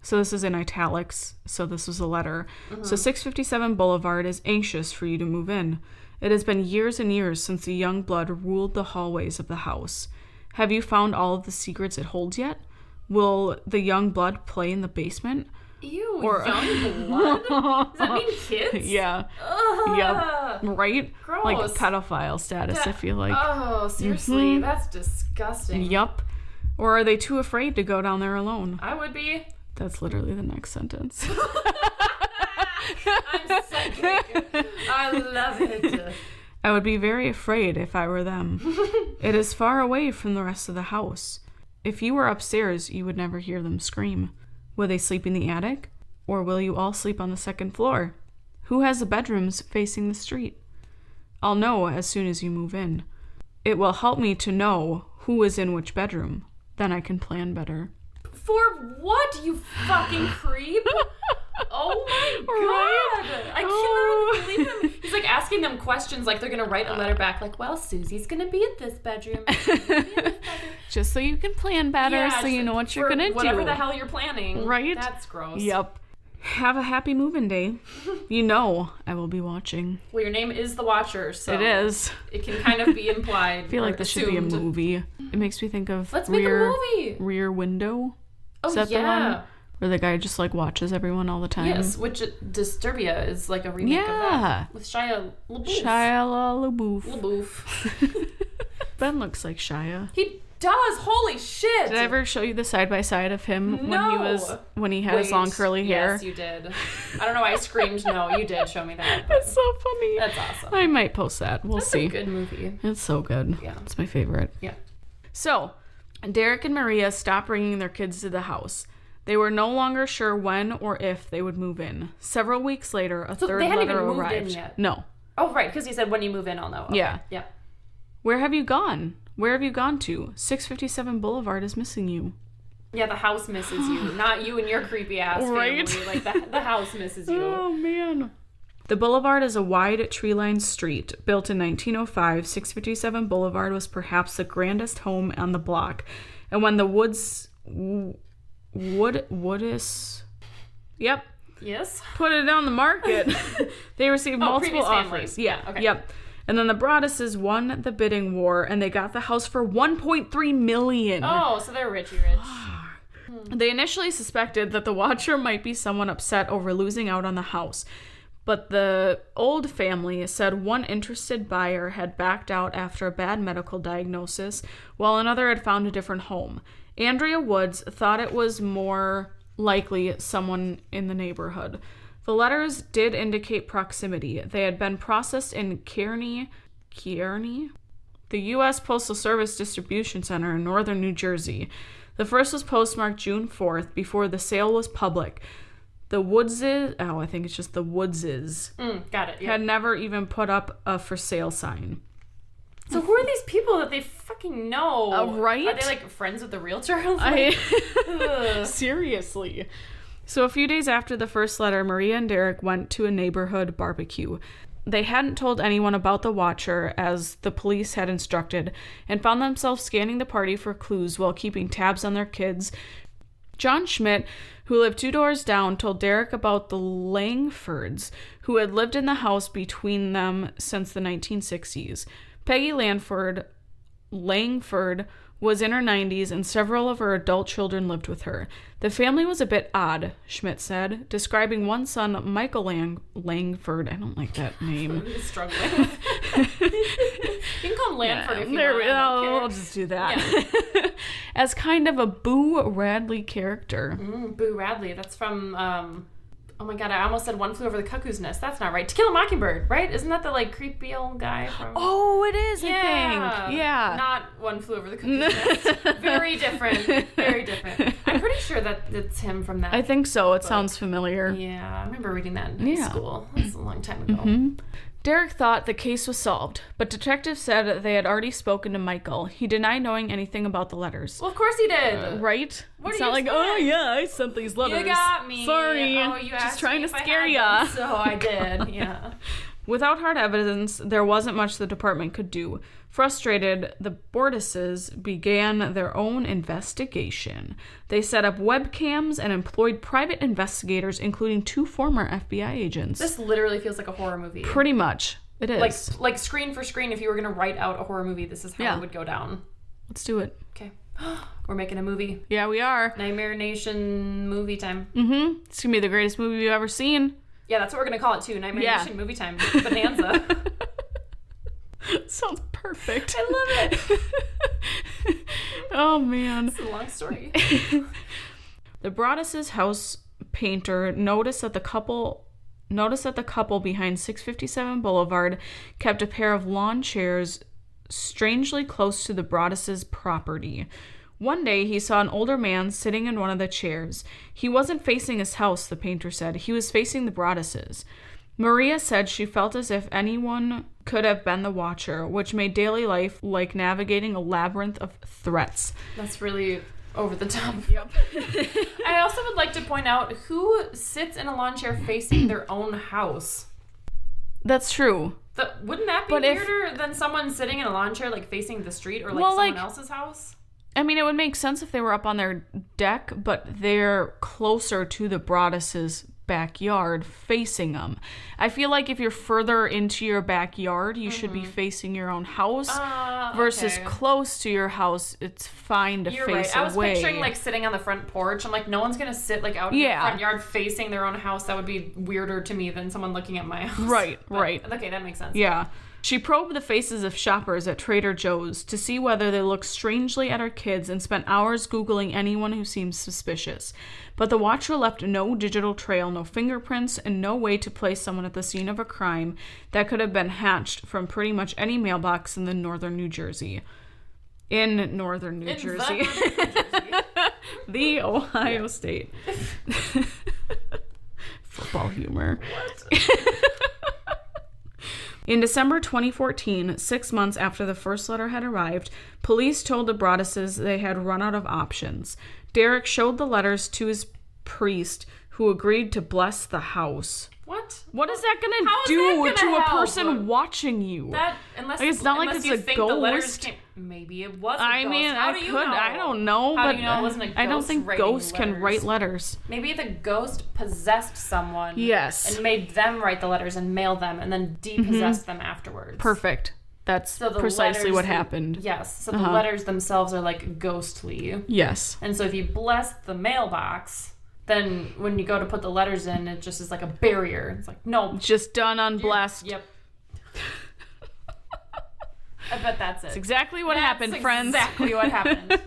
So this is in italics, so this was a letter. So 657 Boulevard is anxious for you to move in. It has been years and years since the young blood ruled the hallways of the house. Have you found all of the secrets it holds yet? Will the young blood play in the basement? Ew, young blood? Does that mean kids? Yeah. Ugh. Yep. Right? Gross. Like pedophile status, I feel like. Oh, seriously? That's disgusting. Yup. Or are they too afraid to go down there alone? I would be. That's literally the next sentence. I'm psychic. I love it. I would be very afraid if I were them. It is far away from the rest of the house. If you were upstairs, you would never hear them scream. Will they sleep in the attic? Or will you all sleep on the second floor? Who has the bedrooms facing the street? I'll know as soon as you move in. It will help me to know who is in which bedroom. Then I can plan better. For what, you fucking creep? Oh my god! I cannot believe him. He's like asking them questions like they're gonna write a letter back like, well, Susie's gonna be at this bedroom. Just so you can plan better, so you know what you're gonna do. Whatever the hell you're planning. Right? That's gross. Yep. Have a happy moving day. You know I will be watching. Well, your name is The Watcher, so... It is. It can kind of be implied. I feel like this should be a movie. It makes me think of Let's make a movie. Rear Window. Oh, is that yeah. the one? Where the guy just like watches everyone all the time. Yes, which Disturbia is like a remake of that. With Shia LaBeouf. Shia LaBeouf. LaBeouf. Ben looks like Shia. He does. Holy shit. Did I ever show you the side by side of him when he had his long curly hair? Yes, you did. I don't know why I screamed no. You did show me that. That's so funny. That's awesome. I might post that. We'll see. It's a good movie. It's so good. Yeah. It's my favorite. Yeah. So, Derek and Maria stopped bringing their kids to the house. They were no longer sure when or if they would move in. Several weeks later, a third letter arrived. They hadn't even moved in yet. No. Oh, right, because he said when you move in, I'll know. Okay. Yeah. Yeah. Where have you gone? Where have you gone to? 657 Boulevard is missing you. Yeah, the house misses you. Not you and your creepy ass family. Right? Like, the house misses you. Oh, man. The boulevard is a wide, tree-lined street. Built in 1905, 657 Boulevard was perhaps the grandest home on the block. And when the Woodis... Yep. Yes? Put it on the market. They received multiple offers. Family. Yeah. Okay. Yep. And then the Broadduses won the bidding war, and they got the house for $1.3 million. Oh, so they're rich. They initially suspected that the watcher might be someone upset over losing out on the house. But the old family said one interested buyer had backed out after a bad medical diagnosis, while another had found a different home. Andrea Woods thought it was more likely someone in the neighborhood. The letters did indicate proximity. They had been processed in Kearney, the U.S. Postal Service Distribution Center in northern New Jersey. The first was postmarked June 4th, before the sale was public. The Woodses, I think it's just the Woodses, got it. Yeah. had never even put up a for sale sign. So who are these people that they fucking know? Right? Are they like friends with the realtor? Like, Seriously. So a few days after the first letter, Maria and Derek went to a neighborhood barbecue. They hadn't told anyone about the watcher, as the police had instructed, and found themselves scanning the party for clues while keeping tabs on their kids. John Schmidt, who lived 2 doors down, told Derek about the Langfords, who had lived in the house between them since the 1960s. Peggy Langford was in her 90s, and several of her adult children lived with her. The family was a bit odd, Schmidt said, describing one son, Michael Langford. I don't like that name. I'm struggling. You can call him Langford if you want. I'll just do that. Yeah. As kind of a Boo Radley character. Boo Radley. That's from Oh my god, I almost said One Flew Over the Cuckoo's Nest. That's not right. To Kill a Mockingbird, right? Isn't that the like creepy old guy from... Oh, it is, I think. Yeah. Not One Flew Over the Cuckoo's Nest. Very different. Very different. I'm pretty sure that it's him from that. I think so. It sounds familiar. Yeah, I remember reading that in high school. That's a long time ago. Mm-hmm. Derek thought the case was solved, but detectives said they had already spoken to Michael. He denied knowing anything about the letters. Well, of course he did. Right? What it's do you not like, expect? oh yeah, I sent these letters. You got me. Sorry. Oh, you just asked trying me to if I scare had ya. them, so I did, yeah. Without hard evidence, there wasn't much the department could do. Frustrated, the Bordases began their own investigation. They set up webcams and employed private investigators, including 2 former FBI agents. This literally feels like a horror movie. Pretty much. It is. Like screen for screen, if you were going to write out a horror movie, this is how it would go down. Let's do it. Okay. We're making a movie. Yeah, we are. Nightmare Nation movie time. Mm-hmm. It's going to be the greatest movie you've ever seen. Yeah, that's what we're going to call it too. Nightmare Nation movie time. Bonanza. Sounds perfect. I love it. Oh, man. It's a long story. The Broaddus' house painter noticed that the couple behind 657 Boulevard kept a pair of lawn chairs strangely close to the Broaddus' property. One day, he saw an older man sitting in one of the chairs. He wasn't facing his house, the painter said. He was facing the Broaddus'. Maria said she felt as if anyone could have been the watcher, which made daily life like navigating a labyrinth of threats. That's really over the top. Yep. I also would like to point out who sits in a lawn chair facing their own house. That's true. Wouldn't that be weirder than someone sitting in a lawn chair like facing the street or like someone else's house? I mean, it would make sense if they were up on their deck, but they're closer to the Broaddus' backyard facing them. I feel like if you're further into your backyard, you should be facing your own house versus close to your house. It's fine to face away. I was picturing like sitting on the front porch. I'm like, no one's gonna sit like out in the front yard facing their own house. That would be weirder to me than someone looking at my house. Right. Okay, that makes sense. Yeah. She probed the faces of shoppers at Trader Joe's to see whether they looked strangely at her kids and spent hours Googling anyone who seemed suspicious. But the watcher left no digital trail, no fingerprints, and no way to place someone at the scene of a crime that could have been hatched from pretty much any mailbox in the northern New Jersey. In northern New Jersey. The Ohio State. Football humor. What? In December 2014, 6 months after the first letter had arrived, police told the Broadduses they had run out of options. Derek showed the letters to his priest, who agreed to bless the house. What? What is that going to do to a person watching you? Unless it's not like it's a ghost. Maybe it was a ghost. I mean, I don't know. How do you know it wasn't a ghost? I don't think ghosts can write letters. Maybe the ghost possessed someone. Yes. And made them write the letters and mail them and then depossessed them afterwards. Perfect. That's precisely what happened. Yes. So the letters themselves are like ghostly. Yes. And so if you bless the mailbox, then when you go to put the letters in, it just is like a barrier. It's like, no. Just done unblessed. Yep. I bet that's it. That's exactly what happened, friends. Exactly what happened.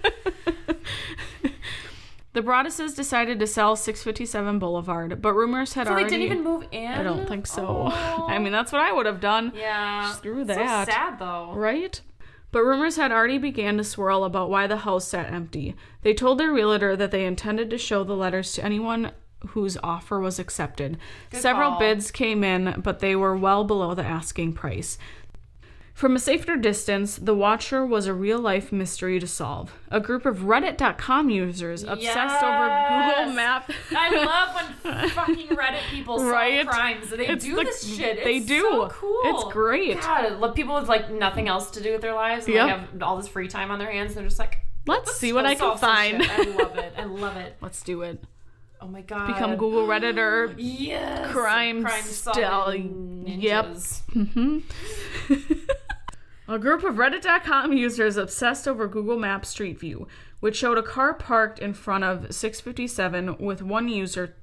The Broadduses decided to sell 657 Boulevard, but rumors had already... So they didn't even move in? I don't think so. Oh. I mean, that's what I would have done. Yeah. Screw that. So sad, though. Right? But rumors had already began to swirl about why the house sat empty. They told their realtor that they intended to show the letters to anyone whose offer was accepted. Several bids came in, but they were well below the asking price. From a safer distance, the watcher was a real-life mystery to solve. A group of Reddit.com users obsessed over Google Maps. I love when fucking Reddit people solve crimes. They do this shit. It's so cool. It's great. God, people with like nothing else to do with their lives and they have all this free time on their hands. They're just like, let's see what I can find. I love it. I love it. Let's do it. Oh my god. Become Google Redditor. Yes. Crime stallion. Yep. A group of Reddit.com users obsessed over Google Maps Street View, which showed a car parked in front of 657 with one user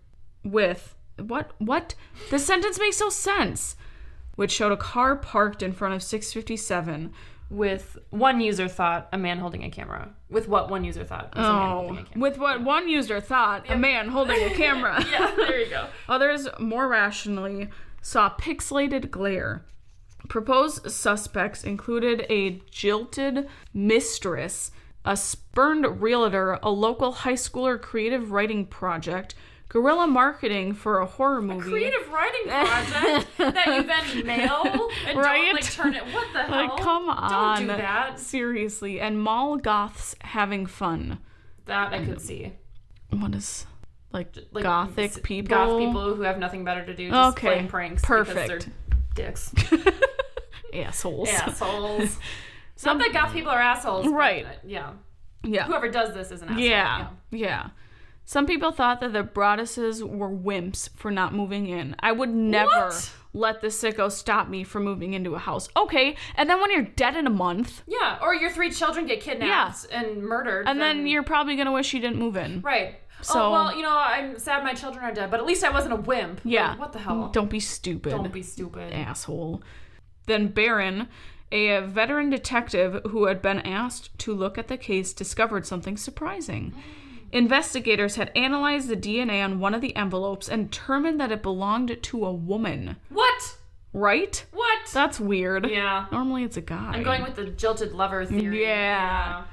with... What? This sentence makes no sense. Which showed a car parked in front of 657 with one user thought a man holding a camera. With what one user thought was a man holding a camera. With what one user thought a man holding a camera. Yeah, there you go. Others, more rationally, saw pixelated glare. Proposed suspects included a jilted mistress, a spurned realtor, a local high schooler creative writing project, guerrilla marketing for a horror movie. A creative writing project that you then mail and don't like turn it. What the hell? Like, come on. Don't do that. Seriously. And mall goths having fun. That I could see. What is like gothic people? Goth people who have nothing better to do, just playing pranks. Perfect. Because they're dicks. Assholes. Assholes. Not that goth people are assholes. Right. But, yeah. Yeah. Whoever does this is an asshole. Yeah. Some people thought that the Broadduses were wimps for not moving in. I would never let the sicko stop me from moving into a house. Okay, and then when you're dead in a month... Yeah, or your 3 children get kidnapped and murdered. And then you're probably going to wish you didn't move in. Right. So, oh, well, I'm sad my children are dead, but at least I wasn't a wimp. Yeah. Like, what the hell? Don't be stupid. Don't be stupid. Asshole. Then Barron, a veteran detective who had been asked to look at the case, discovered something surprising. Investigators had analyzed the DNA on one of the envelopes and determined that it belonged to a woman. What? Right? What? That's weird. Yeah. Normally it's a guy. I'm going with the jilted lover theory. Yeah.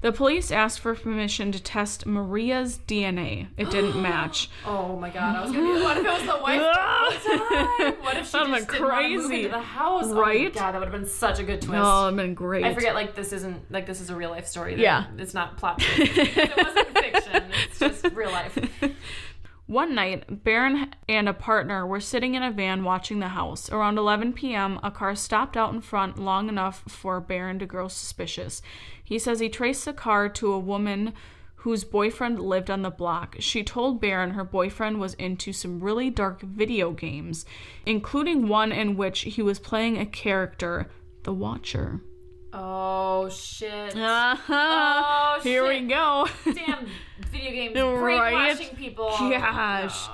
The police asked for permission to test Maria's DNA. It didn't match. Oh my god, I was gonna be, what if it was the wife the whole time? What if she just didn't want to move into the house? Right? Oh my god, that would have been such a good twist. Oh, it would have been great. I forget, this is a real life story. Yeah. It's not plot twist. It wasn't fiction. It's just real life. One night, Barron and a partner were sitting in a van watching the house. Around 11 p.m., a car stopped out in front long enough for Barron to grow suspicious. He says he traced the car to a woman whose boyfriend lived on the block. She told Barron her boyfriend was into some really dark video games, including one in which he was playing a character, the Watcher. Oh, shit. Uh-huh. Here we go. Damn video games. Brainwashing people. Gosh.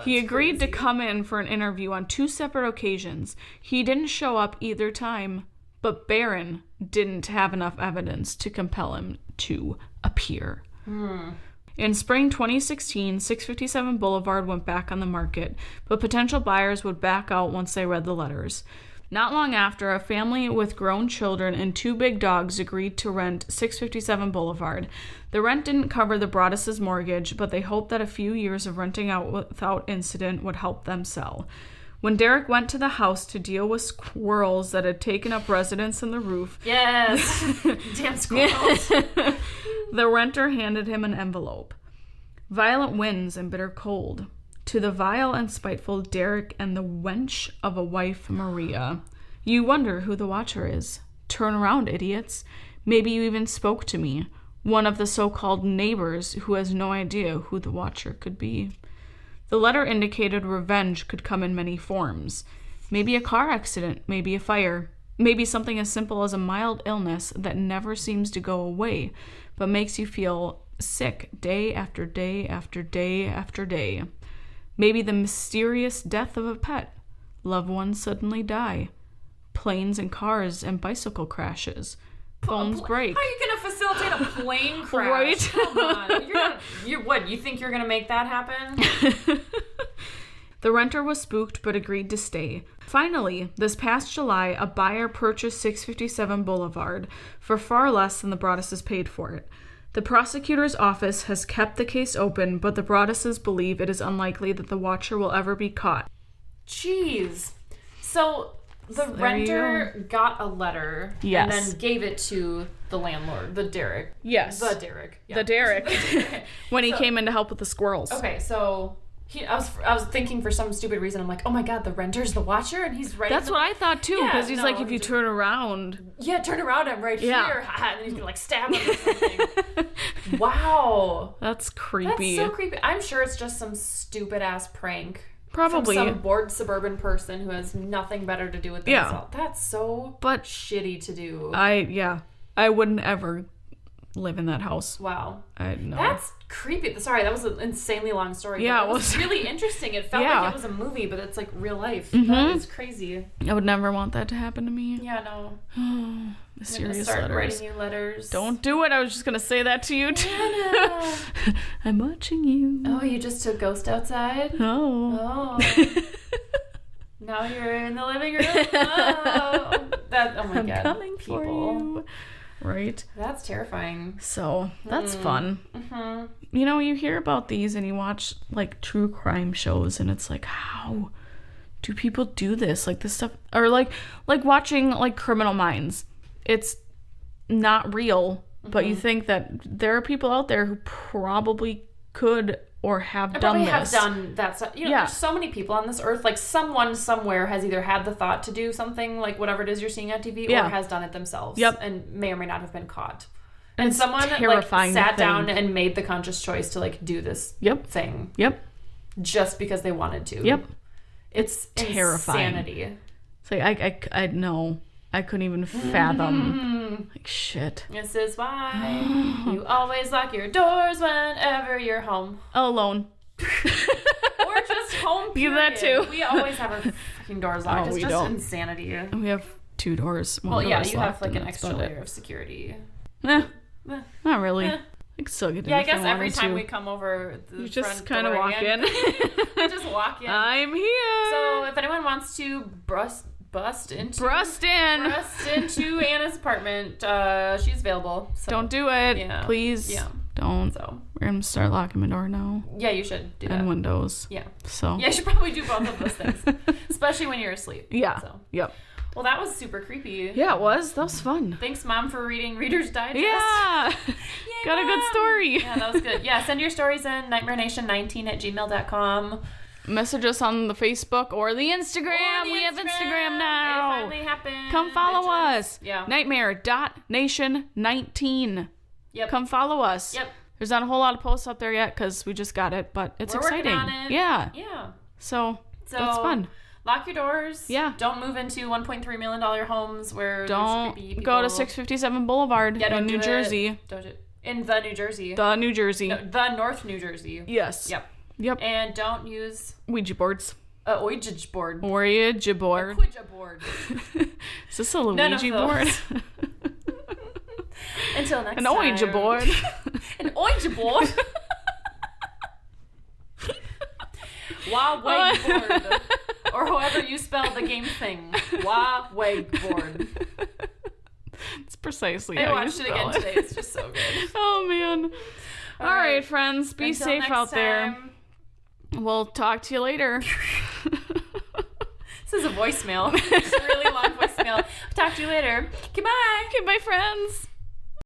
He agreed to come in for an interview on 2 separate occasions. He didn't show up either time, but Barron didn't have enough evidence to compel him to appear. In spring 2016, 657 Boulevard went back on the market, but potential buyers would back out once they read the letters. Not long after, a family with grown children and 2 big dogs agreed to rent 657 Boulevard. The rent didn't cover the Broadduses' mortgage, but they hoped that a few years of renting out without incident would help them sell. When Derek went to the house to deal with squirrels that had taken up residence on the roof... Yes! Damn squirrels! The renter handed him an envelope. Violent winds and bitter cold. To the vile and spiteful Derek and the wench of a wife, Maria. You wonder who the Watcher is. Turn around, idiots. Maybe you even spoke to me. One of the so-called neighbors who has no idea who the Watcher could be. The letter indicated revenge could come in many forms. Maybe a car accident, maybe a fire. Maybe something as simple as a mild illness that never seems to go away, but makes you feel sick day after day after day after day. Maybe the mysterious death of a pet. Loved ones suddenly die. Planes and cars and bicycle crashes. Phones break. How are you going to facilitate a plane crash? Right? Come on. You think you're going to make that happen? The renter was spooked but agreed to stay. Finally, this past July, a buyer purchased 657 Boulevard for far less than the Broadduses paid for it. The prosecutor's office has kept the case open, but the Broadduses believe it is unlikely that the Watcher will ever be caught. Jeez. So the renter got a letter and then gave it to the landlord, the Derek. Yes. The Derek. Yeah. The Derek. When he came in to help with the squirrels. Okay, so... I was thinking for some stupid reason, I'm like, oh my god, the renter's the Watcher, and he's right. That's what I thought too, because he's like, if you turn around. Yeah, turn around, I'm right here. And he's gonna like stab him or something. Wow. That's creepy. That's so creepy. I'm sure it's just some stupid ass prank. Probably. From some bored suburban person who has nothing better to do with themselves. Yeah. That's so shitty to do. I wouldn't ever live in that house. Wow. No. That's creepy. Sorry, that was an insanely long story. Yeah, it was really interesting. It felt like it was a movie, but it's like real life. Mm-hmm. That is crazy. I would never want that to happen to me. Yeah, no. Mysterious start letters. writing you letters. Don't do it. I was just going to say that to you, too. I'm watching you. Oh, you just took Ghost outside? Oh. Oh. Now you're in the living room. Oh my God. I'm coming people. for you. Right? That's terrifying. So, that's fun. Mm-hmm. You know, you hear about these and you watch, like, true crime shows, and it's like, how do people do this? Like, this stuff... Or, like watching, like, Criminal Minds. It's not real, but you think that there are people out there who probably could or have done this. Have done that stuff. You know, there's so many people on this earth. Like, someone somewhere has either had the thought to do something, like whatever it is you're seeing on TV, or has done it themselves. Yep. And may or may not have been caught. And And someone terrifying like sat down and made the conscious choice to like do this thing. Yep. Just because they wanted to. Yep. It's terrifying. insanity. It's like I know. I couldn't even fathom. Like, shit. This is why you always lock your doors whenever you're home. Alone. Or just home, period. You that too. We always have our fucking doors locked. It's just insanity. We have 2 doors. Well, yeah, you have locked, like and an that's extra about layer of security. Not really. I could still get in. Yeah, I if guess every wanted time to. we come over the You just kind of walk in. We just walk in. I'm here. So if anyone wants to bust into Anna's apartment, she's available. So. Don't do it. Yeah. Please. Yeah. Don't. So. We're going to start locking my door now. Yeah, you should do that. And windows. Yeah. So. Yeah, you should probably do both of those things. Especially when you're asleep. Yeah. So. Yep. Well, that was super creepy. Yeah, it was. That was fun. Thanks, Mom, for reading Reader's Digest. Yeah. Got a good story. Yeah, that was good. Yeah, send your stories in nightmarenation19@gmail.com. Message us on the Facebook or the Instagram. We have Instagram now. It finally happened. Come follow us. Yeah. Nightmare.nation19. Yep. Come follow us. Yep. There's not a whole lot of posts up there yet because we just got it, but it's exciting. Working on it. Yeah. Yeah. So that's fun. Lock your doors. Yeah. Don't move into $1.3 million homes where Don't there's creepy people. go to 657 Boulevard in New Jersey. Don't do it. In the New Jersey. The New Jersey. No, the North New Jersey. Yes. Yep. And don't use Ouija boards. Ouija board. Ouija board. Ouija board. Is this a Luigi board? Until next time. An Ouija board. An Ouija board. Wakeboard. Or however you spell the game thing. Wakeboard. It's precisely I how you watched it spell again it. today. It's just so good. Oh, man. All right, friends. Be Until safe next out there. time. We'll talk to you later. This is a voicemail. It's a really long voicemail. Talk to you later. Goodbye. Okay, bye, friends.